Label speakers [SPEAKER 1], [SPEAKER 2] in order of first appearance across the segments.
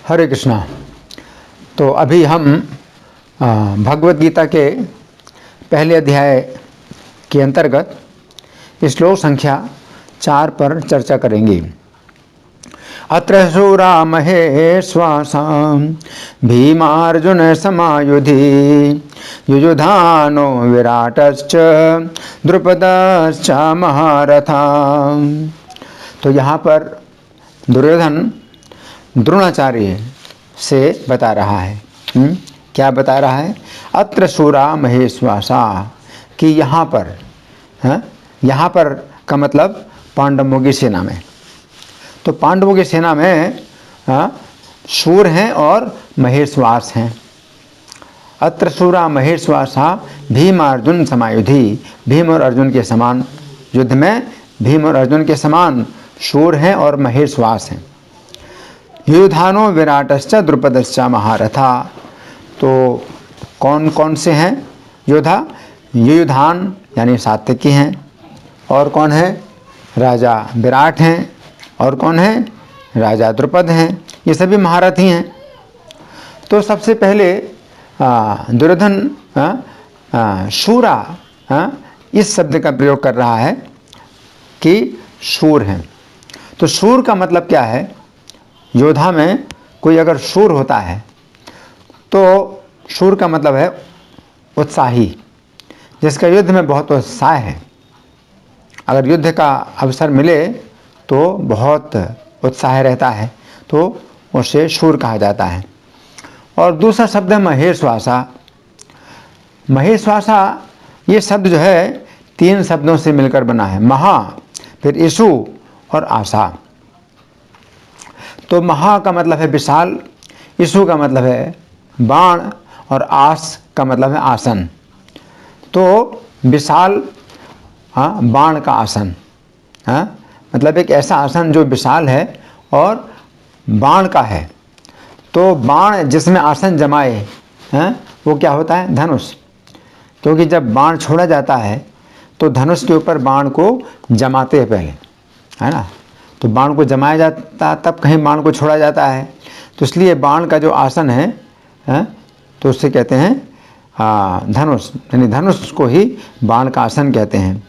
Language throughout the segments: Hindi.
[SPEAKER 1] हरे कृष्णा। तो अभी हम भगवत गीता के पहले अध्याय के अंतर्गत श्लोक संख्या 4 पर चर्चा करेंगे। अत्र शूरा महेश्वासां भीमार्जुन समायुधि युयुधानो विराटश्च द्रुपदश्च महारथा। तो यहाँ पर दुर्योधन द्रोणाचार्य से बता रहा है। क्या बता रहा है? अत्र शूरा महेश्वासा, कि यहाँ पर, यहाँ पर का मतलब पांडवों की सेना में। तो पांडवों की सेना में शूर हैं और महेश्वास हैं। अत्र शूरा महेश्वासा भीम अर्जुन समायुधि, भीम और अर्जुन के समान युद्ध में भीम और अर्जुन के समान शूर हैं और महेश्वास हैं। युयुधानो विराटश्च द्रुपदश्च महारथा। तो कौन कौन से हैं योद्धा? युयुधान यानी सात्यकी हैं, और कौन है? राजा विराट हैं, और कौन है? राजा द्रुपद हैं। ये सभी महारथी हैं। तो सबसे पहले दुर्योधन शूरा इस शब्द का प्रयोग कर रहा है कि शूर हैं। तो शूर का मतलब क्या है? योद्धा में कोई अगर शूर होता है तो शूर का मतलब है उत्साही, जिसका युद्ध में बहुत उत्साह है। अगर युद्ध का अवसर मिले तो बहुत उत्साह रहता है, तो उसे शूर कहा जाता है। और दूसरा शब्द है महेश्वासा। महेश्वासा ये शब्द जो है 3 शब्दों से मिलकर बना है। महा, फिर ईशु और आशा। तो महा का मतलब है विशाल, ईशु का मतलब है बाण, और आस का मतलब है आसन। तो विशाल बाण का आसन, मतलब एक ऐसा आसन जो विशाल है और बाण का है। तो बाण जिसमें आसन जमाए वो क्या होता है? धनुष। क्योंकि जब बाण छोड़ा जाता है तो धनुष के ऊपर बाण को जमाते हैं पहले, है ना। तो बाण को जमाया जाता तब कहीं बाण को छोड़ा जाता है। तो इसलिए बाण का जो आसन है तो उससे कहते हैं धनुष, यानी धनुष को ही बाण का आसन कहते हैं।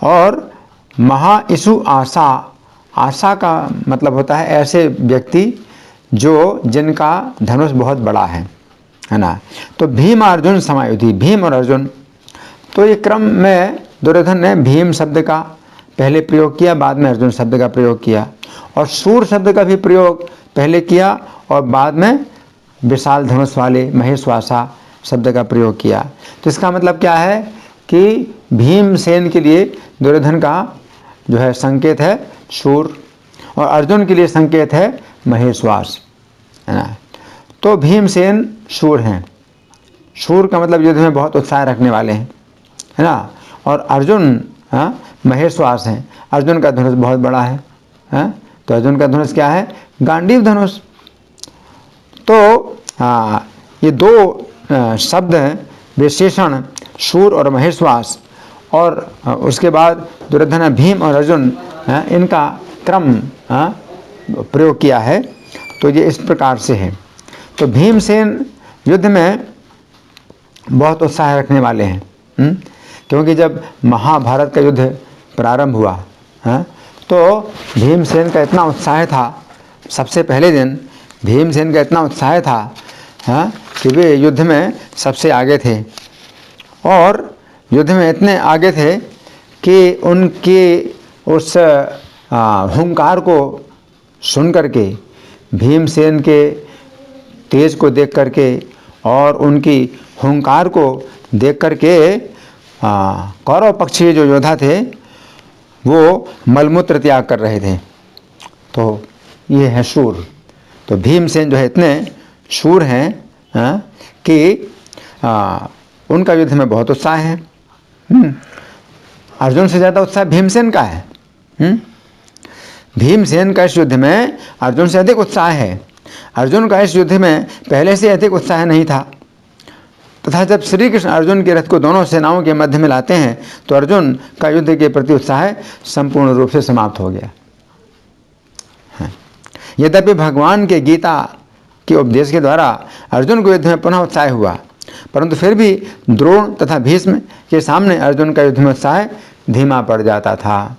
[SPEAKER 1] और महा ईशु आशा, आशा का मतलब होता है ऐसे व्यक्ति जिनका धनुष बहुत बड़ा है ना। तो भीम अर्जुन समायुधि, भीम और अर्जुन। तो ये क्रम में दुर्योधन ने भीम शब्द का पहले प्रयोग किया, बाद में अर्जुन शब्द का प्रयोग किया, और शूर शब्द का भी प्रयोग पहले किया और बाद में विशाल धनुष वाले महेश्वासा शब्द का प्रयोग किया। तो इसका मतलब क्या है कि भीमसेन के लिए दुर्योधन का जो है संकेत है शूर, और अर्जुन के लिए संकेत है महेश्वास, है ना। तो भीमसेन शूर हैं। शूर का मतलब युद्ध में बहुत उत्साह रखने वाले हैं, है ना। और अर्जुन महेश्वास हैं। अर्जुन का धनुष बहुत बड़ा है, तो अर्जुन का धनुष क्या है? गांडीव धनुष। तो ये 2 शब्द हैं, विशेषण शूर और महेश्वास। और उसके बाद दुर्योधन ने भीम और अर्जुन इनका क्रम प्रयोग किया है। तो ये इस प्रकार से है। तो भीमसेन युद्ध में बहुत उत्साह रखने वाले हैं, क्योंकि जब महाभारत का युद्ध प्रारंभ हुआ तो भीमसेन का इतना उत्साह था, सबसे पहले दिन भीमसेन का इतना उत्साह था कि वे युद्ध में सबसे आगे थे। और युद्ध में इतने आगे थे कि उनके उस हुंकार को सुन करके, भीमसेन के तेज को देख करके और उनकी हुंकार को देख करके कौरव पक्षी जो योद्धा थे वो मलमूत्र त्याग कर रहे थे। तो ये है शूर। तो भीमसेन जो है इतने शूर हैं कि उनका युद्ध में बहुत उत्साह है। अर्जुन से ज़्यादा उत्साह भीमसेन का है। भीमसेन का इस युद्ध में अर्जुन से अधिक उत्साह है। अर्जुन का इस युद्ध में पहले से अधिक उत्साह नहीं था। तथा जब श्री कृष्ण अर्जुन के रथ को दोनों सेनाओं के मध्य में लाते हैं तो अर्जुन का युद्ध के प्रति उत्साह संपूर्ण रूप से समाप्त हो गया। यद्यपि भगवान के गीता के उपदेश के द्वारा अर्जुन को युद्ध में पुनः उत्साह हुआ, परंतु फिर भी द्रोण तथा भीष्म के सामने अर्जुन का युद्ध में उत्साह धीमा पड़ जाता था।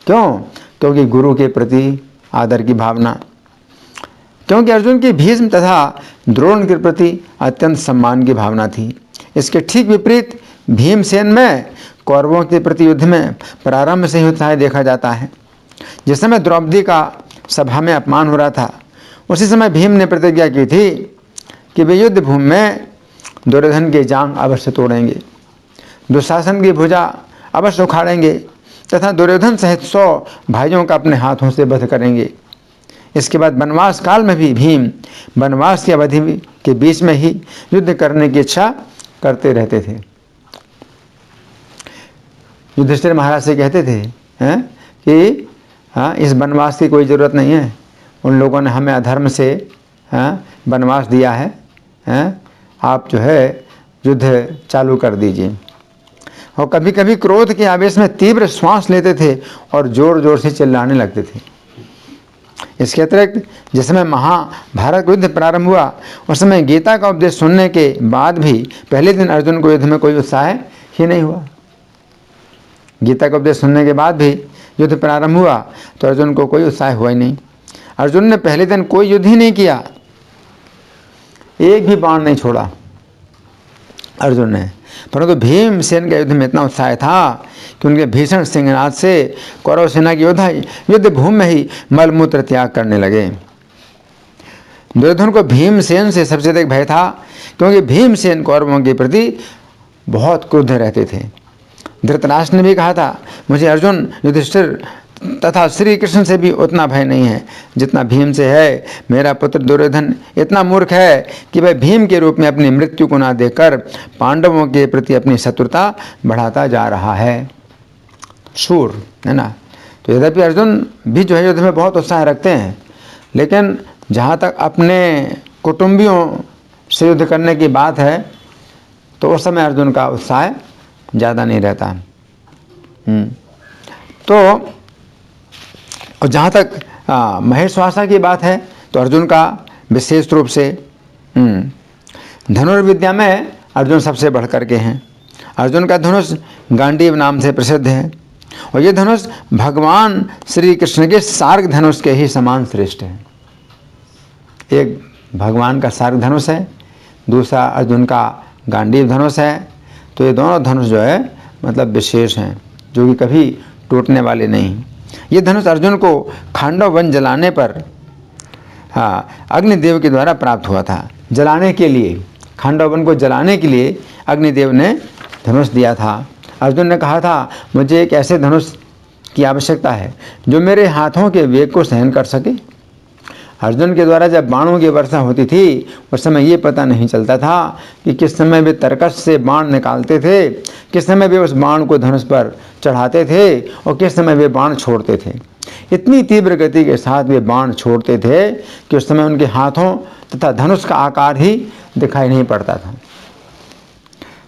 [SPEAKER 1] क्यों? क्योंकि गुरु के प्रति आदर की भावना, क्योंकि अर्जुन की भीष्म तथा द्रोण के प्रति अत्यंत सम्मान की भावना थी। इसके ठीक विपरीत भीमसेन में कौरवों के प्रति युद्ध में प्रारंभ से ही उत्साह देखा जाता है। जिस समय द्रौपदी का सभा में अपमान हो रहा था, उसी समय भीम ने प्रतिज्ञा की थी कि वे युद्ध भूमि में दुर्योधन की जांघ अवश्य तोड़ेंगे, दुशासन की भुजा अवश्य उखाड़ेंगे तथा दुर्योधन सहित 100 भाइयों का अपने हाथों से वध करेंगे। इसके बाद वनवास काल में भी भीम वनवास की अवधि के बीच में ही युद्ध करने की इच्छा करते रहते थे। युधिष्ठिर महाराज से कहते थे कि इस वनवास की कोई ज़रूरत नहीं है, उन लोगों ने हमें अधर्म से वनवास दिया है, आप जो है युद्ध चालू कर दीजिए। और कभी कभी क्रोध के आवेश में तीव्र श्वास लेते थे और जोर जोर से चिल्लाने लगते थे। इसके अतिरिक्त जिस समय महाभारत युद्ध प्रारंभ हुआ, उस समय गीता का उपदेश सुनने के बाद भी पहले दिन अर्जुन को युद्ध में कोई उत्साह ही नहीं हुआ। गीता का उपदेश सुनने के बाद भी युद्ध प्रारंभ हुआ तो अर्जुन को कोई उत्साह हुआ ही नहीं। अर्जुन ने पहले दिन कोई युद्ध ही नहीं किया, एक भी बाण नहीं छोड़ा अर्जुन ने, परंतु भीमसेन के युद्ध में इतना उत्साह था कि उनके भीषण सिंहनाद से कौरव सेना के योद्धा युद्ध भूमि में ही मलमूत्र त्याग करने लगे। दुर्योधन को भीमसेन से सबसे अधिक भय था, क्योंकि भीमसेन कौरवों के प्रति बहुत क्रुद्ध रहते थे। धृतराष्ट्र ने भी कहा था, मुझे अर्जुन, युधिष्ठिर तथा श्री कृष्ण से भी उतना भय नहीं है जितना भीम से है। मेरा पुत्र दुर्योधन इतना मूर्ख है कि वह भीम के रूप में अपनी मृत्यु को ना देखकर पांडवों के प्रति अपनी शत्रुता बढ़ाता जा रहा है। शूर है ना। तो यद्यपि अर्जुन भी जो है युद्ध में बहुत उत्साह रखते हैं, लेकिन जहाँ तक अपने कुटुंबियों से युद्ध करने की बात है तो उस समय अर्जुन का उत्साह ज़्यादा नहीं रहता। तो और जहाँ तक महेश्वासा की बात है तो अर्जुन का विशेष रूप से धनुर्विद्या में अर्जुन सबसे बढ़ कर के हैं। अर्जुन का धनुष गांडीव नाम से प्रसिद्ध है और ये धनुष भगवान श्री कृष्ण के सार्ग धनुष के ही समान श्रेष्ठ है। एक भगवान का सार्ग धनुष है, दूसरा अर्जुन का गांडीव धनुष है। तो ये दोनों धनुष जो है मतलब विशेष हैं, जो कि कभी टूटने वाले नहीं। ये धनुष अर्जुन को खांडव वन जलाने पर अग्निदेव के द्वारा प्राप्त हुआ था। जलाने के लिए, खांडव वन को जलाने के लिए अग्निदेव ने धनुष दिया था। अर्जुन ने कहा था, मुझे एक ऐसे धनुष की आवश्यकता है जो मेरे हाथों के वेग को सहन कर सके। अर्जुन के द्वारा जब बाणों की वर्षा होती थी, उस समय ये पता नहीं चलता था कि किस समय वे तरकश से बाण निकालते थे, किस समय वे उस बाण को धनुष पर चढ़ाते थे और किस समय वे बाण छोड़ते थे। इतनी तीव्र गति के साथ वे बाण छोड़ते थे कि उस समय उनके हाथों तथा धनुष का आकार ही दिखाई नहीं पड़ता था।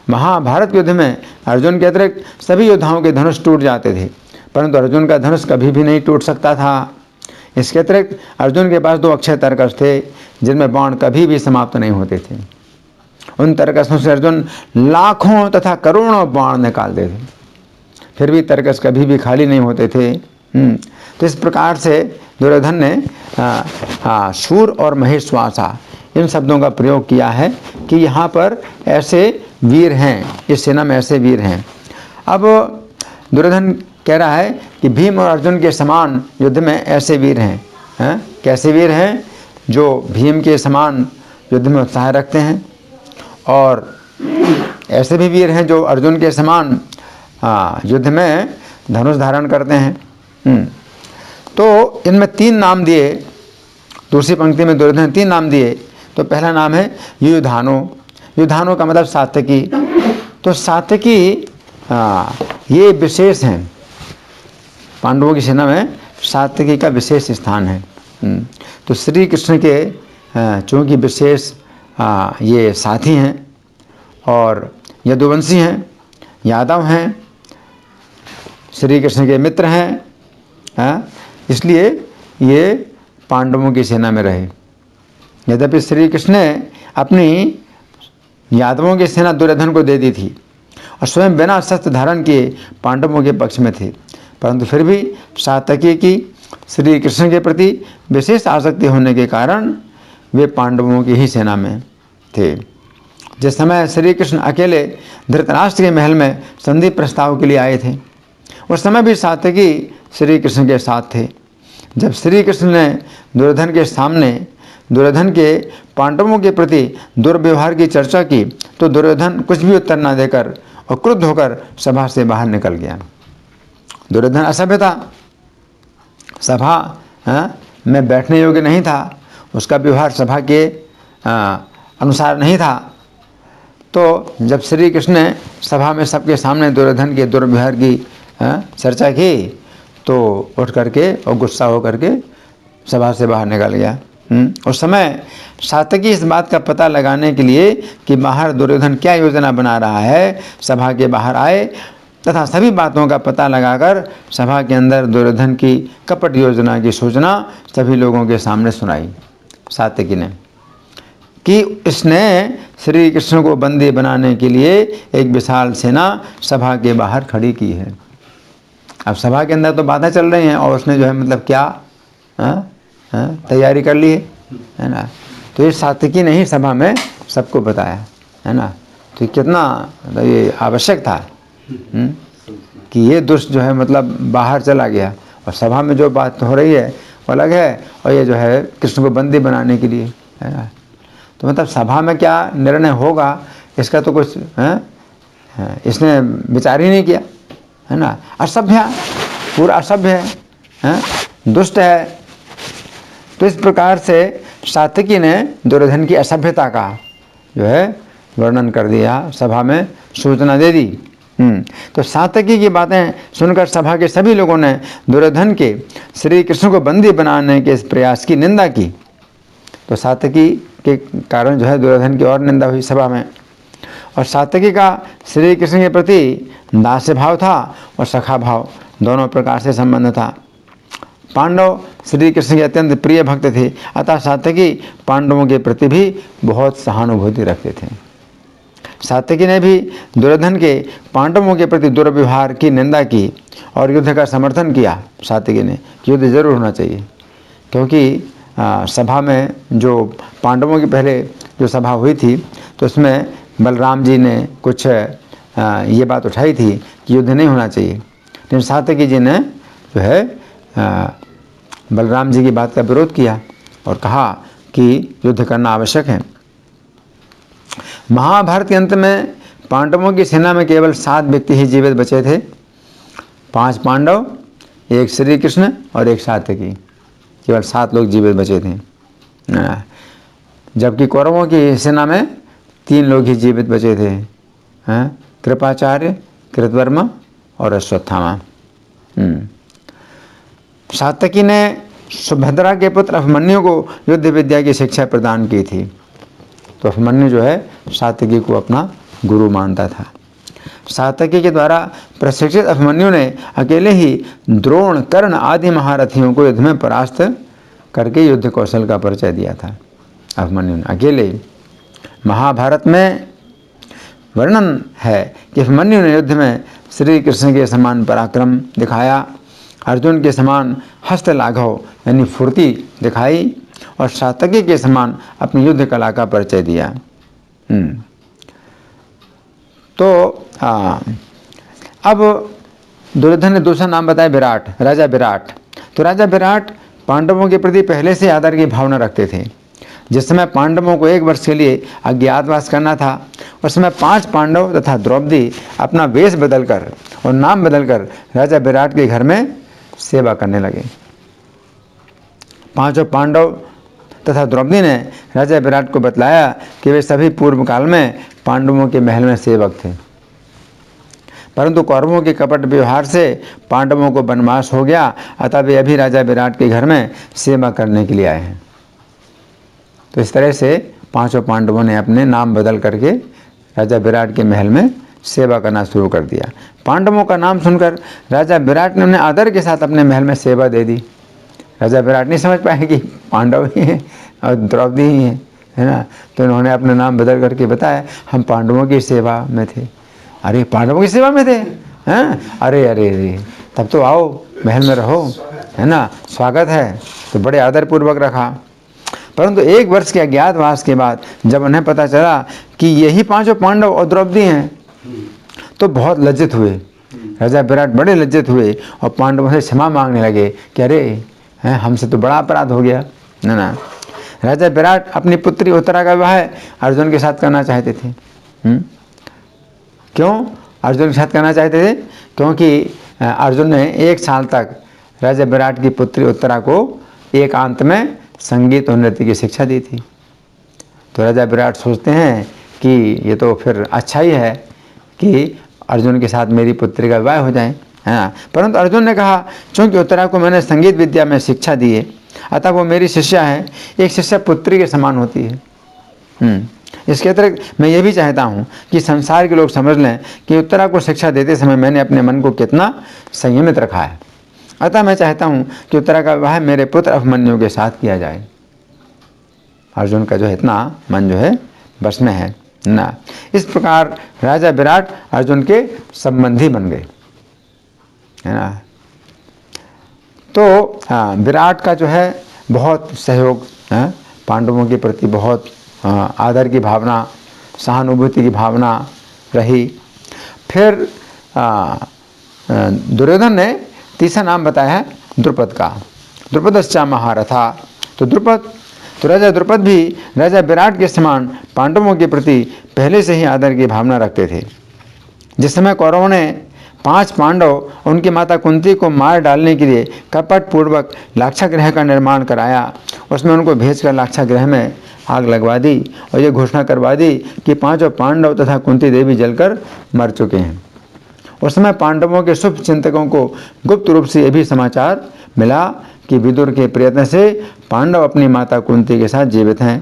[SPEAKER 1] महाभारत युद्ध में अर्जुन के अतिरिक्त सभी योद्धाओं के धनुष टूट जाते थे, परंतु अर्जुन का धनुष कभी भी नहीं टूट सकता था। इसके अतिरिक्त अर्जुन के पास 2 अक्षय तरकश थे जिनमें बाण कभी भी समाप्त नहीं होते थे। उन तरकशों से अर्जुन लाखों तथा करोड़ों बाण निकालते थे, फिर भी तरकश कभी भी खाली नहीं होते थे। तो इस प्रकार से दुर्योधन ने शूर और महेश्वासा इन शब्दों का प्रयोग किया है कि यहाँ पर ऐसे वीर हैं, इस सेना में ऐसे वीर हैं। अब दुर्योधन कह रहा है कि भीम और अर्जुन के समान युद्ध में ऐसे वीर हैं। कैसे वीर हैं? जो भीम के समान युद्ध में उत्साह रखते हैं, और ऐसे भी वीर हैं जो अर्जुन के समान युद्ध में धनुष धारण करते हैं। तो इनमें 3 नाम दिए, दूसरी पंक्ति में दुर्योधन 3 नाम दिए। तो पहला नाम है युधानो। युधानो का मतलब सात्यकी। तो सात्यकी ये विशेष हैं, पांडवों की सेना में सात्यकी का विशेष स्थान है। तो श्री कृष्ण के चूँकि विशेष ये साथी हैं और यदुवंशी हैं, यादव हैं, श्री कृष्ण के मित्र हैं, इसलिए ये पांडवों की सेना में रहे। यद्यपि श्री कृष्ण ने अपनी यादवों की सेना दुर्योधन को दे दी थी और स्वयं बिना शस्त्र धारण किए पांडवों के पक्ष में थे, परंतु फिर भी सात्यकी की श्री कृष्ण के प्रति विशेष आसक्ति होने के कारण वे पांडवों की ही सेना में थे। जिस समय श्री कृष्ण अकेले धृतराष्ट्र के महल में संधि प्रस्ताव के लिए आए थे, उस समय भी सात्यकी श्री कृष्ण के साथ थे। जब श्री कृष्ण ने दुर्योधन के सामने दुर्योधन के पांडवों के प्रति दुर्व्यवहार की चर्चा की तो दुर्योधन कुछ भी उत्तर न देकर और क्रुद्ध होकर सभा से बाहर निकल गया। दुर्योधन असभ्य था, सभा में बैठने योग्य नहीं था, उसका व्यवहार सभा के अनुसार नहीं था। तो जब श्री कृष्ण ने सभा में सबके सामने दुर्योधन के दुर्व्यवहार की चर्चा की तो उठ करके और गुस्सा हो करके सभा से बाहर निकल गया। उस समय सात्यकी इस बात का पता लगाने के लिए कि बाहर दुर्योधन क्या योजना बना रहा है, सभा के बाहर आए तथा सभी बातों का पता लगाकर सभा के अंदर दुर्योधन की कपट योजना की सूचना सभी लोगों के सामने सुनाई सात्यकी ने कि इसने श्री कृष्ण को बंदी बनाने के लिए एक विशाल सेना सभा के बाहर खड़ी की है। अब सभा के अंदर तो बातें चल रही हैं और उसने जो है मतलब क्या तैयारी कर ली है ना। तो ये सात्यकी ने ही सभा में सबको बताया है ना। तो कितना ये आवश्यक था कि ये दुष्ट जो है मतलब बाहर चला गया और सभा में जो बात हो रही है वो अलग है और ये जो है कृष्ण को बंदी बनाने के लिए है ना। तो मतलब सभा में क्या निर्णय होगा इसका तो कुछ इसने विचार ही नहीं किया है ना। असभ्य, पूरा असभ्य है, दुष्ट है। तो इस प्रकार से सात्यकी ने दुर्योधन की असभ्यता का जो है वर्णन कर दिया, सभा में सूचना दे दी। तो सात्यकी की बातें सुनकर सभा के सभी लोगों ने दुर्योधन के श्री कृष्ण को बंदी बनाने के इस प्रयास की निंदा की। तो सात्यकी के कारण जो है दुर्योधन की और निंदा हुई सभा में। और सात्यकी का श्री कृष्ण के प्रति दास्य भाव था और सखा भाव, दोनों प्रकार से संबंध था। पांडव श्री कृष्ण के अत्यंत प्रिय भक्त थे, अतः सात्यकी पांडवों के प्रति भी बहुत सहानुभूति रखते थे। सात्यकी ने भी दुर्योधन के पांडवों के प्रति दुर्व्यवहार की निंदा की और युद्ध का समर्थन किया। सात्यकी ने युद्ध जरूर होना चाहिए, क्योंकि सभा में जो पांडवों की पहले जो सभा हुई थी तो उसमें बलराम जी ने कुछ ये बात उठाई थी कि युद्ध नहीं होना चाहिए, लेकिन सात्यकी जी ने जो है बलराम जी की बात का विरोध किया और कहा कि युद्ध करना आवश्यक है। महाभारत के अंत में पांडवों की सेना में केवल 7 व्यक्ति ही जीवित बचे थे, 5 पांडव, एक श्री कृष्ण और एक सात्यकी, केवल 7 लोग जीवित बचे थे। जबकि कौरवों की सेना में 3 लोग ही जीवित बचे थे, कृपाचार्य, कृतवर्मा और अश्वत्थामा। सात्यकी ने सुभद्रा के पुत्र अभिमन्यु को युद्ध विद्या की शिक्षा प्रदान की थी। तो अभिमन्यु जो है सात्यकी को अपना गुरु मानता था। सात्यकी के द्वारा प्रशिक्षित अभिमन्यु ने अकेले ही द्रोण, कर्ण आदि महारथियों को युद्ध में परास्त करके युद्ध कौशल का परिचय दिया था। अभिमन्यु ने अकेले ही। महाभारत में वर्णन है कि अभिमन्यु ने युद्ध में श्री कृष्ण के समान पराक्रम दिखाया, अर्जुन के समान हस्त लाघव यानी फुर्ती दिखाई और सात्यकी के समान अपनी युद्ध कला का परिचय दिया। तो अब दुर्योधन ने दूसरा नाम बताया विराट, राजा विराट। तो राजा विराट पांडवों के प्रति पहले से आदर की भावना रखते थे। जिस समय पांडवों को 1 वर्ष के लिए अज्ञातवास करना था, उस समय 5 पांडव तथा द्रौपदी अपना वेश बदलकर और नाम बदलकर राजा विराट के घर में सेवा करने लगे। 5 पांडव तथा द्रौपदी ने राजा विराट को बतलाया कि वे सभी पूर्व काल में पांडवों के महल में सेवक थे, परंतु कौरवों के कपट व्यवहार से पांडवों को वनवास हो गया, अतः वे अभी राजा विराट के घर में सेवा करने के लिए आए हैं। तो इस तरह से 5 पांडवों ने अपने नाम बदल करके राजा विराट के महल में सेवा करना शुरू कर दिया। पांडवों का नाम सुनकर राजा विराट ने उन्हें आदर के साथ अपने महल में सेवा दे दी। राजा विराट नहीं समझ पाए कि पांडव ही हैं और द्रौपदी ही है ना। तो इन्होंने अपना नाम बदल करके बताया हम पांडवों की सेवा में थे। अरे पांडवों की सेवा में थे हैं? अरे अरे अरे तब तो आओ महल में रहो, है ना, स्वागत है। तो बड़े आदरपूर्वक रखा। परंतु 1 वर्ष के अज्ञातवास के बाद जब उन्हें पता चला कि यही 5 पांडव और द्रौपदी हैं, तो बहुत लज्जित हुए। राजा विराट बड़े लज्जित हुए और पांडवों से क्षमा मांगने लगे कि अरे हैं हमसे तो बड़ा अपराध हो गया ना। राजा विराट अपनी पुत्री उत्तरा का विवाह अर्जुन के साथ करना चाहते थे। क्यों अर्जुन के साथ करना चाहते थे? क्योंकि अर्जुन ने 1 साल तक राजा विराट की पुत्री उत्तरा को एकांत में संगीत और नृत्य की शिक्षा दी थी। तो राजा विराट सोचते हैं कि ये तो फिर अच्छा ही है कि अर्जुन के साथ मेरी पुत्री का विवाह हो जाए, है ना। परंतु अर्जुन ने कहा चूँकि उत्तरा को मैंने संगीत विद्या में शिक्षा दी है, अतः वो मेरी शिष्या है। एक शिष्या पुत्री के समान होती है। इसके अतिरिक्त मैं ये भी चाहता हूँ कि संसार के लोग समझ लें कि उत्तरा को शिक्षा देते समय मैंने अपने मन को कितना संयमित रखा है। अतः मैं चाहता हूँ कि उत्तरा का विवाह मेरे पुत्र अभिमन्यु के साथ किया जाए। अर्जुन का जो है इतना मन जो है बस में है ना। इस प्रकार राजा विराट अर्जुन के संबंधी बन गए, है ना। तो विराट का जो है बहुत सहयोग है, पांडवों के प्रति बहुत आदर की भावना, सहानुभूति की भावना रही। फिर दुर्योधन ने तीसरा नाम बताया है द्रुपद का। द्रुपदश्चा महारथा। तो द्रुपद, तो राजा द्रुपद भी राजा विराट के समान पांडवों के प्रति पहले से ही आदर की भावना रखते थे। जिस समय कौरवों ने 5 पांडव उनकी माता कुंती को मार डालने के लिए कपटपूर्वक लाक्षागृह का निर्माण कराया, उसमें उनको भेजकर लाक्षागृह में आग लगवा दी और ये घोषणा करवा दी कि 5 पांडव तथा कुंती देवी जलकर मर चुके हैं। उस समय पांडवों के शुभ चिंतकों को गुप्त रूप से यह भी समाचार मिला कि विदुर के प्रयत्न से पांडव अपनी माता कुंती के साथ जीवित हैं।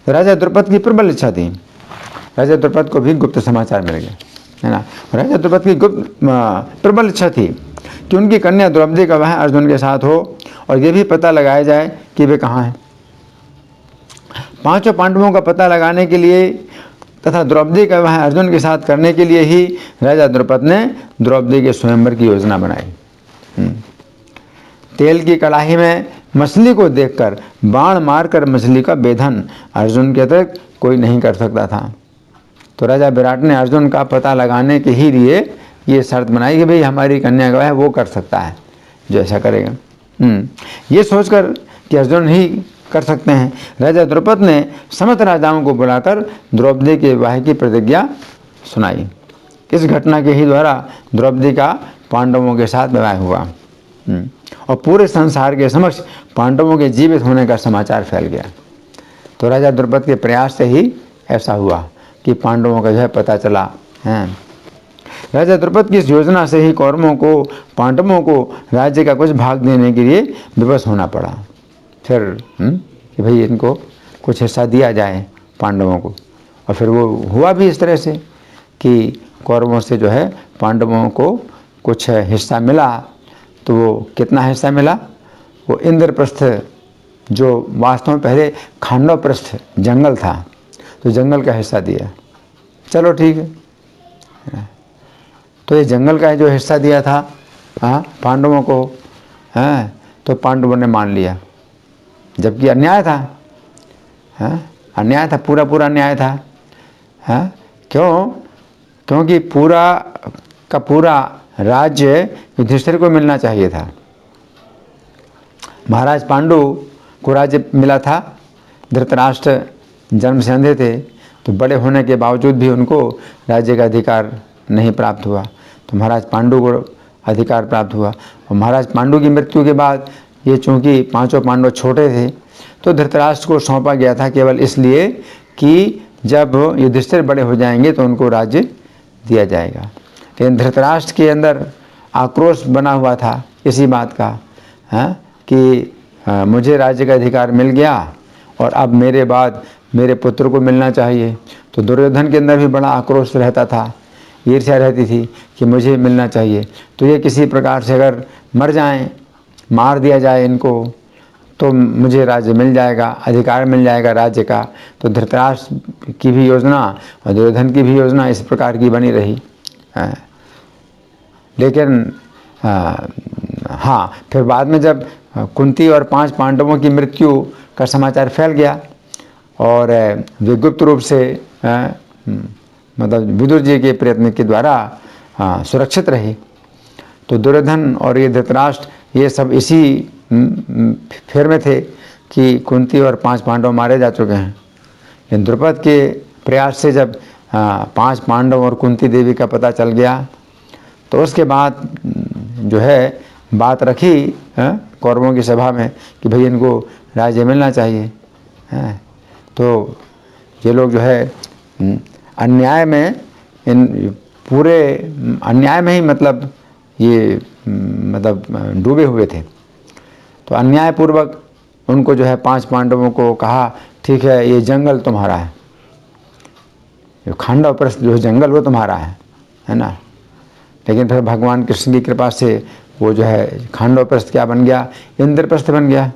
[SPEAKER 1] तो राजा द्रुपद की प्रबल इच्छा थी, राजा द्रुपद को भी गुप्त समाचार मिल गया, है ना। राजा द्रुपद की गुप्त प्रबल इच्छा थी कि उनकी कन्या द्रौपदी का विवाह अर्जुन के साथ हो और ये भी पता लगाया जाए कि वे कहाँ हैं। 5 पांडवों का पता लगाने के लिए तथा द्रौपदी का विवाह अर्जुन के साथ करने के लिए ही राजा द्रुपद ने द्रौपदी के स्वयंवर की योजना बनाई। तेल की कड़ाही में मछली को देखकर बाण मारकर मछली का बेधन अर्जुन के अतिरिक्त कोई नहीं कर सकता था। तो राजा विराट ने अर्जुन का पता लगाने के ही लिए ये शर्त बनाई कि भाई हमारी कन्या का विवाह वो कर सकता है जो ऐसा करेगा। ये सोचकर कि अर्जुन ही कर सकते हैं, राजा द्रुपद ने समस्त राजाओं को बुलाकर द्रौपदी के विवाह की प्रतिज्ञा सुनाई। इस घटना के ही द्वारा द्रौपदी का पांडवों के साथ विवाह हुआ और पूरे संसार के समक्ष पांडवों के जीवित होने का समाचार फैल गया। तो राजा द्रुपद के प्रयास से ही ऐसा हुआ कि पांडवों का जो है पता चला है। राजा द्रुपद की इस योजना से ही कौरवों को पांडवों को राज्य का कुछ भाग देने के लिए विवश होना पड़ा। फिर कि भाई इनको कुछ हिस्सा दिया जाए पांडवों को, और फिर वो हुआ भी इस तरह से कि कौरवों से जो है पांडवों को कुछ हिस्सा मिला। तो वो कितना हिस्सा मिला? वो इंद्रप्रस्थ, जो वास्तव में पहले खांडवप्रस्थ जंगल था, तो जंगल का हिस्सा दिया। चलो ठीक है। तो ये जंगल का जो हिस्सा दिया था पांडवों को, तो पांडवों ने मान लिया, जबकि अन्याय था, अन्याय था, पूरा पूरा अन्याय था। क्यों? क्योंकि पूरा का पूरा राज्य युधिष्ठिर को मिलना चाहिए था। महाराज पांडु को राज्य मिला था, धृतराष्ट्र जन्म से अंधे थे, तो बड़े होने के बावजूद भी उनको राज्य का अधिकार नहीं प्राप्त हुआ। तो महाराज पांडु को अधिकार प्राप्त हुआ। और महाराज पांडु की मृत्यु के बाद ये चूँकि 5 पांडव छोटे थे, तो धृतराष्ट्र को सौंपा गया था केवल इसलिए कि जब युधिष्ठिर बड़े हो जाएंगे तो उनको राज्य दिया जाएगा। लेकिन धृतराष्ट्र के अंदर आक्रोश बना हुआ था इसी बात का कि मुझे राज्य का अधिकार मिल गया और अब मेरे बाद मेरे पुत्र को मिलना चाहिए। तो दुर्योधन के अंदर भी बड़ा आक्रोश रहता था, ईर्ष्या रहती थी कि मुझे मिलना चाहिए। तो ये किसी प्रकार से अगर मर जाएं, मार दिया जाए इनको, तो मुझे राज्य मिल जाएगा, अधिकार मिल जाएगा राज्य का। तो धृतराष्ट्र की भी योजना और दुर्योधन की भी योजना इस प्रकार की बनी रही। लेकिन हाँ, फिर बाद में जब कुंती और 5 पांडवों की मृत्यु का समाचार फैल गया और वे गुप्त रूप से मतलब विदुर जी के प्रयत्न के द्वारा सुरक्षित रहे, तो दुर्योधन और ये धृतराष्ट्र ये सब इसी फेर में थे कि कुंती और 5 पांडव मारे जा चुके हैं। लेकिन द्रुपद के प्रयास से जब 5 पांडव और कुंती देवी का पता चल गया, तो उसके बाद जो है बात रखी कौरवों की सभा में कि भाई इनको राज्य मिलना चाहिए। तो ये लोग जो है अन्याय में, इन पूरे अन्याय में ही मतलब ये मतलब डूबे हुए थे। तो अन्यायपूर्वक उनको जो है 5 पांडवों को कहा, ठीक है ये जंगल तुम्हारा है, जो खांडवप्रस्थ जो जंगल वो तुम्हारा है ना। लेकिन फिर भगवान कृष्ण की कृपा से वो जो है खांडवप्रस्थ क्या बन गया, इंद्रप्रस्थ बन गया,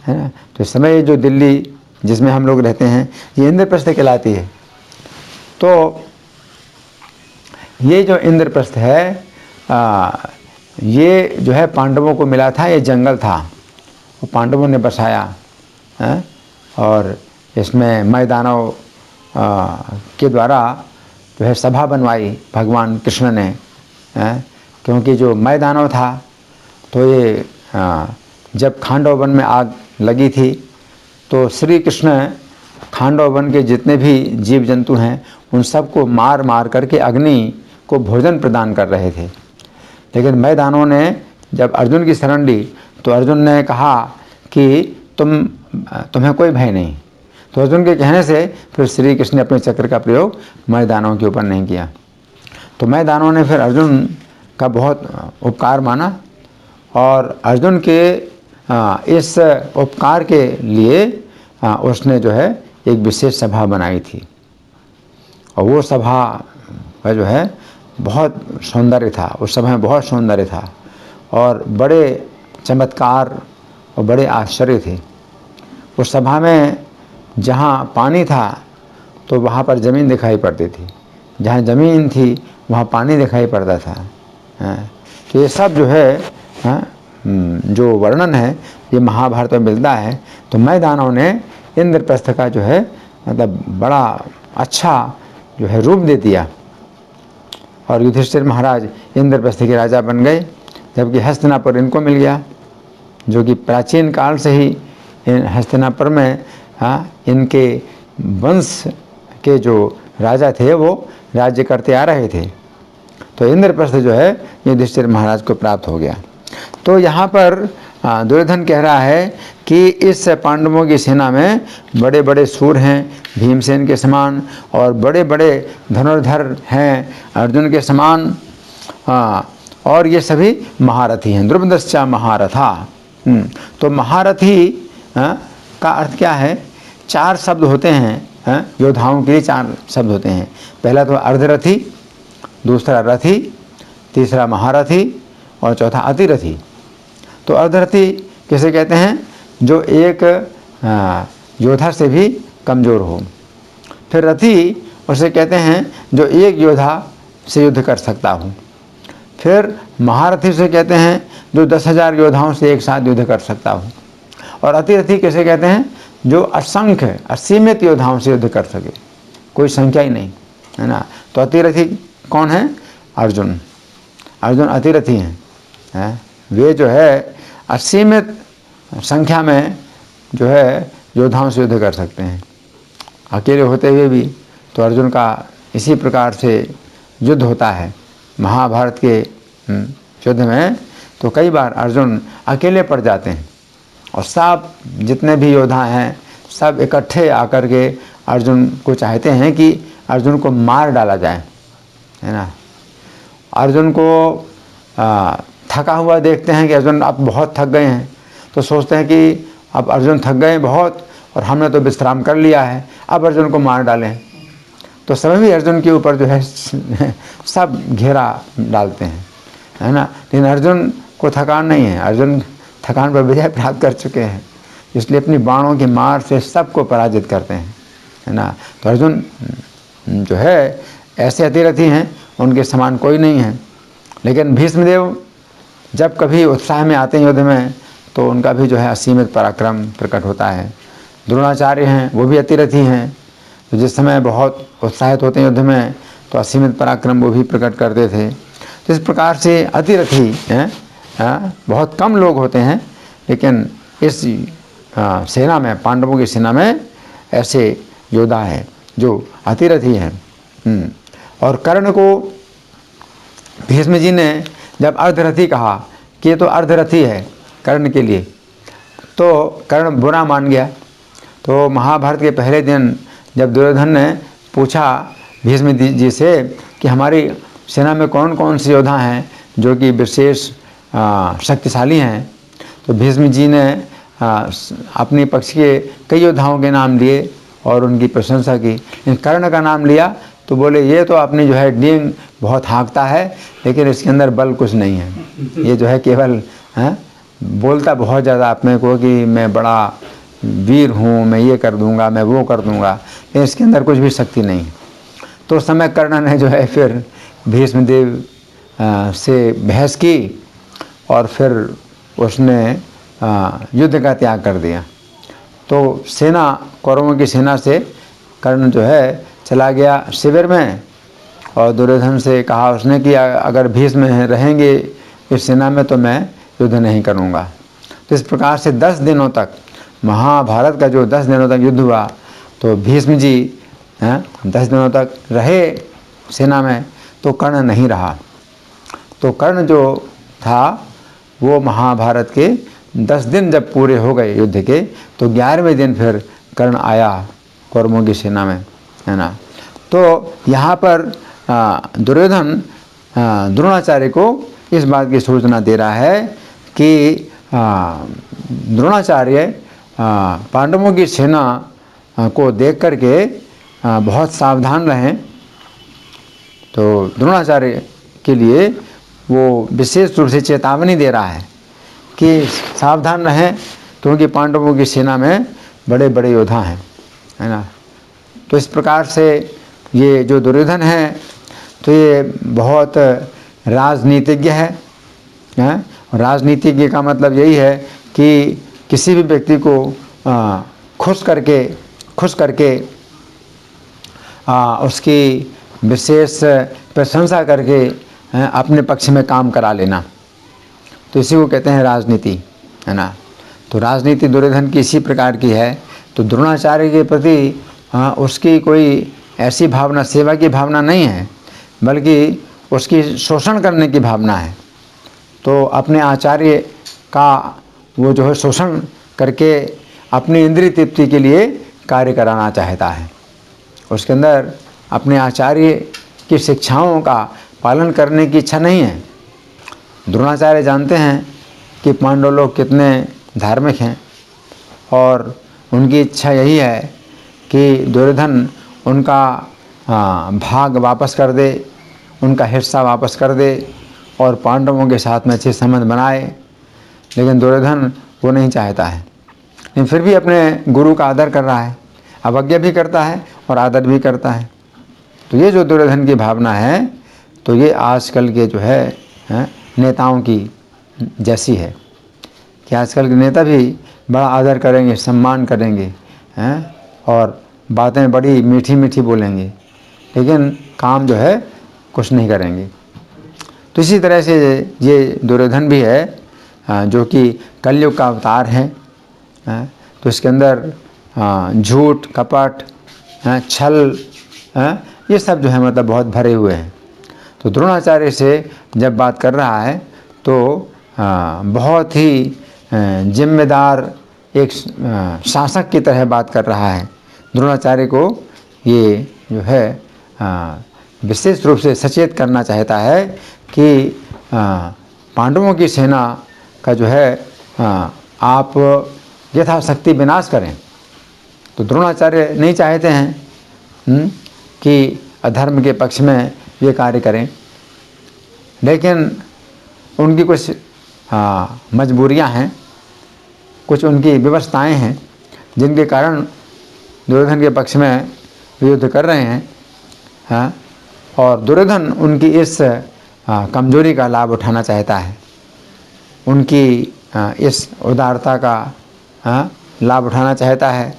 [SPEAKER 1] है ना। तो इस समय जो दिल्ली जिसमें हम लोग रहते हैं ये इंद्रप्रस्थ कहलाती है। तो ये जो इंद्रप्रस्थ है ये जो है पांडवों को मिला था, ये जंगल था, वो पांडवों ने बसाया है। और इसमें मैदानव के द्वारा जो है सभा बनवाई भगवान कृष्ण ने, क्योंकि जो मैदानव था तो ये जब खांडव वन में आग लगी थी तो श्री कृष्ण खांडव वन के जितने भी जीव जंतु हैं उन सबको मार मार करके अग्नि को भोजन प्रदान कर रहे थे। लेकिन मैदानों ने जब अर्जुन की शरण ली तो अर्जुन ने कहा कि तुम्हें कोई भय नहीं। तो अर्जुन के कहने से फिर श्री कृष्ण ने अपने चक्र का प्रयोग मैदानों के ऊपर नहीं किया। तो मैदानों ने फिर अर्जुन का बहुत उपकार माना और अर्जुन के इस उपकार के लिए उसने जो है एक विशेष सभा बनाई थी। और वो सभा का जो है बहुत सौंदर्य था, उस सभा में बहुत सौंदर्य था और बड़े चमत्कार और बड़े आश्चर्य थे। उस सभा में जहाँ पानी था तो वहाँ पर ज़मीन दिखाई पड़ती थी, जहाँ ज़मीन थी वहाँ पानी दिखाई पड़ता था। तो ये सब जो है जो वर्णन है ये महाभारत में मिलता है। तो मैदानों ने इंद्रप्रस्थ का जो है मतलब बड़ा अच्छा जो है रूप दे दिया और युधिष्ठिर महाराज इंद्रप्रस्थ के राजा बन गए, जबकि हस्तिनापुर इनको मिल गया, जो कि प्राचीन काल से ही हस्तिनापुर में इनके वंश के जो राजा थे वो राज्य करते आ रहे थे। तो इंद्रप्रस्थ जो है युधिष्ठिर महाराज को प्राप्त हो गया। तो यहाँ पर दुर्योधन कह रहा है कि इस पांडवों की सेना में बड़े बड़े सूर हैं भीमसेन के समान और बड़े बड़े धनुर्धर हैं अर्जुन के समान, और ये सभी महारथी हैं, द्रुपदश्च महारथा। तो महारथी का अर्थ क्या है? 4 शब्द होते हैं योद्धाओं के लिए 4 शब्द होते हैं। पहला तो अर्धरथी, दूसरा रथी, तीसरा महारथी और चौथा अतिरथी। तो अर्धरथी किसे कहते हैं? जो एक योद्धा से भी कमज़ोर हो। फिर रथी उसे कहते हैं जो एक योद्धा से युद्ध कर सकता हो। फिर महारथी से कहते हैं जो 10,000 योद्धाओं से एक साथ युद्ध कर सकता हो। और अतिरथी किसे कहते हैं? जो असंख्य असीमित योद्धाओं से युद्ध कर सके, कोई संख्या ही नहीं, है ना। तो अतिरथी कौन है? अर्जुन। अर्जुन अतिरथी हैं, वे जो है असीमित संख्या में जो है योद्धाओं से युद्ध कर सकते हैं, अकेले होते हुए भी। तो अर्जुन का इसी प्रकार से युद्ध होता है महाभारत के युद्ध में। तो कई बार अर्जुन अकेले पड़ जाते हैं और सब जितने भी योद्धा हैं सब इकट्ठे आकर के अर्जुन को चाहते हैं कि अर्जुन को मार डाला जाए, है ना। अर्जुन को थका हुआ देखते हैं कि अर्जुन अब बहुत थक गए हैं, तो सोचते हैं कि अब अर्जुन थक गए बहुत और हमने तो विश्राम कर लिया है, अब अर्जुन को मार डालें। तो समय भी अर्जुन के ऊपर जो है सब घेरा डालते हैं, है ना। लेकिन अर्जुन को थकान नहीं है, अर्जुन थकान पर विजय प्राप्त कर चुके हैं। इसलिए अपनी बाणों की मार से सबको पराजित करते हैं, है ना। तो अर्जुन जो है ऐसे अतिरथी हैं, उनके समान कोई नहीं है। लेकिन भीष्मदेव जब कभी उत्साह में आते हैं युद्ध में, तो उनका भी जो है असीमित पराक्रम प्रकट होता है। द्रोणाचार्य हैं, वो भी अतिरथी हैं, तो जिस समय बहुत उत्साहित होते हैं युद्ध में तो असीमित पराक्रम वो भी प्रकट करते थे। तो इस प्रकार से अतिरथी हैं, बहुत कम लोग होते हैं, लेकिन इस सेना में, पांडवों की सेना में ऐसे योद्धा हैं जो अतिरथी हैं। और कर्ण को भीष्म जी ने जब अर्धरथी कहा कि ये तो अर्धरथी है कर्ण के लिए, तो कर्ण बुरा मान गया। तो महाभारत के पहले दिन जब दुर्योधन ने पूछा भीष्म जी से कि हमारी सेना में कौन कौन से योद्धा हैं जो कि विशेष शक्तिशाली हैं, तो भीष्म जी ने अपने पक्ष के कई योद्धाओं के नाम लिए और उनकी प्रशंसा की। कर्ण का नाम लिया तो बोले ये तो आपने जो है डींग बहुत हाँकता है, लेकिन इसके अंदर बल कुछ नहीं है, ये जो है केवल बोलता बहुत ज़्यादा आप में को कि मैं बड़ा वीर हूँ, मैं ये कर दूँगा, मैं वो कर दूँगा, लेकिन इसके अंदर कुछ भी शक्ति नहीं। तो उस समय कर्ण ने जो है फिर भीष्मदेव से बहस की और फिर उसने युद्ध का त्याग कर दिया। तो सेना, कौरवों की सेना से कर्ण जो है चला गया शिविर में, और दुर्योधन से कहा उसने कि अगर भीष्म रहेंगे इस सेना में तो मैं युद्ध नहीं करूँगा। तो इस प्रकार से 10 दिनों तक, महाभारत का जो 10 दिनों तक युद्ध हुआ, तो भीष्म जी 10 दिनों तक रहे सेना में, तो कर्ण नहीं रहा। तो कर्ण जो था वो महाभारत के 10 दिन जब पूरे हो गए युद्ध के, तो 11वें दिन फिर कर्ण आया कौरवों की सेना में, है ना। तो यहाँ पर दुर्योधन द्रोणाचार्य को इस बात की सूचना दे रहा है कि द्रोणाचार्य पांडवों की सेना को देख करके बहुत सावधान रहें। तो द्रोणाचार्य के लिए वो विशेष रूप से चेतावनी दे रहा है कि सावधान रहें, क्योंकि पांडवों की सेना में बड़े बड़े योद्धा हैं, है ना। तो इस प्रकार से ये जो दुर्योधन है तो ये बहुत राजनीतिज्ञ है। राजनीतिज्ञ का मतलब यही है कि किसी भी व्यक्ति को खुश करके उसकी विशेष प्रशंसा करके अपने पक्ष में काम करा लेना, तो इसी को कहते हैं राजनीति, है ना। तो राजनीति दुर्योधन की इसी प्रकार की है। तो द्रोणाचार्य के प्रति उसकी कोई ऐसी भावना, सेवा की भावना नहीं है, बल्कि उसकी शोषण करने की भावना है। तो अपने आचार्य का वो जो है शोषण करके अपनी इंद्रिय तृप्ति के लिए कार्य कराना चाहता है। उसके अंदर अपने आचार्य की शिक्षाओं का पालन करने की इच्छा नहीं है। द्रोणाचार्य जानते हैं कि पांडव लोग कितने धार्मिक हैं, और उनकी इच्छा यही है कि दुर्योधन उनका भाग वापस कर दे, उनका हिस्सा वापस कर दे और पांडवों के साथ में अच्छे संबंध बनाए। लेकिन दुर्योधन वो नहीं चाहता है, लेकिन फिर भी अपने गुरु का आदर कर रहा है, अवज्ञा भी करता है और आदर भी करता है। तो ये जो दुर्योधन की भावना है, तो ये आजकल के जो है नेताओं की जैसी है कि आजकल के नेता भी बड़ा आदर करेंगे, सम्मान करेंगे, और बातें बड़ी मीठी मीठी बोलेंगे, लेकिन काम जो है कुछ नहीं करेंगे। तो इसी तरह से ये दुर्योधन भी है जो कि कलयुग का अवतार है। तो इसके अंदर झूठ, कपट, छल, ये सब जो है मतलब बहुत भरे हुए हैं। तो द्रोणाचार्य से जब बात कर रहा है तो बहुत ही जिम्मेदार एक शासक की तरह बात कर रहा है। द्रोणाचार्य को ये जो है विशेष रूप से सचेत करना चाहता है कि पांडवों की सेना का जो है आप यथाशक्ति विनाश करें। तो द्रोणाचार्य नहीं चाहते हैं कि अधर्म के पक्ष में ये कार्य करें, लेकिन उनकी कुछ मजबूरियां हैं। कुछ उनकी व्यवस्थाएं हैं जिनके कारण दुर्योधन के पक्ष में युद्ध कर रहे हैं। हाँ, और दुर्योधन उनकी इस कमजोरी का लाभ उठाना चाहता है, उनकी इस उदारता का लाभ उठाना चाहता है।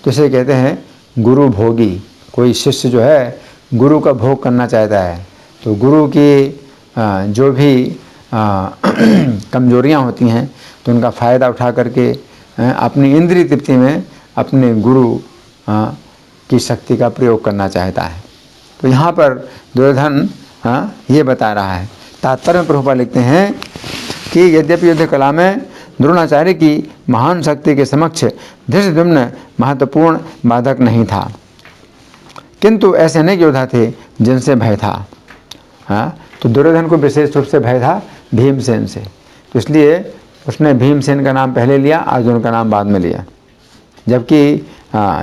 [SPEAKER 1] तो इसे कहते हैं गुरु भोगी। कोई शिष्य जो है गुरु का भोग करना चाहता है, तो गुरु की जो भी कमजोरियां होती हैं तो उनका फ़ायदा उठा करके अपनी इंद्रिय तृप्ति में अपने गुरु की शक्ति का प्रयोग करना चाहता है। तो यहाँ पर दुर्योधन ये बता रहा है। तात्पर्य में प्रभुपाद लिखते हैं कि यद्यपि युद्ध कला में द्रोणाचार्य की महान शक्ति के समक्ष धृष्टद्युम्न महत्वपूर्ण बाधक नहीं था, किंतु ऐसे अनेक योद्धा थे जिनसे भय था। तो दुर्योधन को विशेष रूप से भय था भीमसेन से, तो इसलिए उसने भीमसेन का नाम पहले लिया, अर्जुन का नाम बाद में लिया। जबकि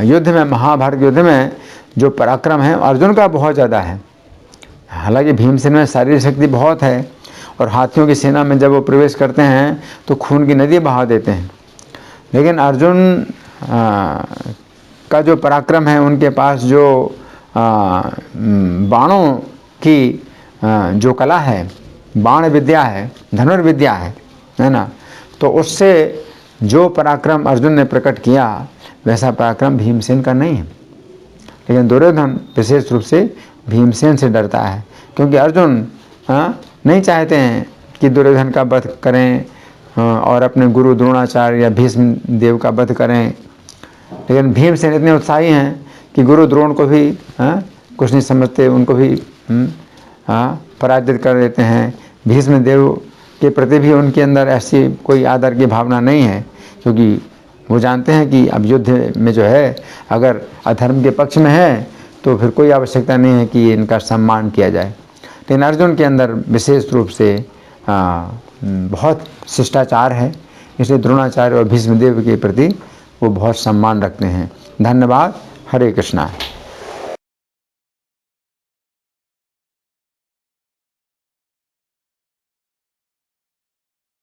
[SPEAKER 1] युद्ध में, महाभारत युद्ध में जो पराक्रम है अर्जुन का बहुत ज़्यादा है। हालांकि भीमसेन में शारीरिक शक्ति बहुत है और हाथियों की सेना में जब वो प्रवेश करते हैं तो खून की नदी बहा देते हैं, लेकिन अर्जुन का जो पराक्रम है, उनके पास जो बाणों की जो कला है, बाण विद्या है, धनुर्विद्या है ना, तो उससे जो पराक्रम अर्जुन ने प्रकट किया वैसा पराक्रम भीमसेन का नहीं है। लेकिन दुर्योधन विशेष रूप से भीमसेन से डरता है, क्योंकि अर्जुन नहीं चाहते हैं कि दुर्योधन का वध करें और अपने गुरु द्रोणाचार्य या भीष्म देव का वध करें। लेकिन भीमसेन इतने उत्साही हैं कि गुरु द्रोण को भी कुछ नहीं समझते, उनको भी पराजित कर देते हैं। भीष्म देव के प्रति भी उनके अंदर ऐसी कोई आदर की भावना नहीं है, क्योंकि वो जानते हैं कि अब युद्ध में जो है अगर अधर्म के पक्ष में है तो फिर कोई आवश्यकता नहीं है कि इनका सम्मान किया जाए। लेकिन अर्जुन के अंदर विशेष रूप से बहुत शिष्टाचार है, इसलिए द्रोणाचार्य और भीष्म देव के प्रति वो बहुत सम्मान रखते हैं। धन्यवाद। हरे कृष्णा।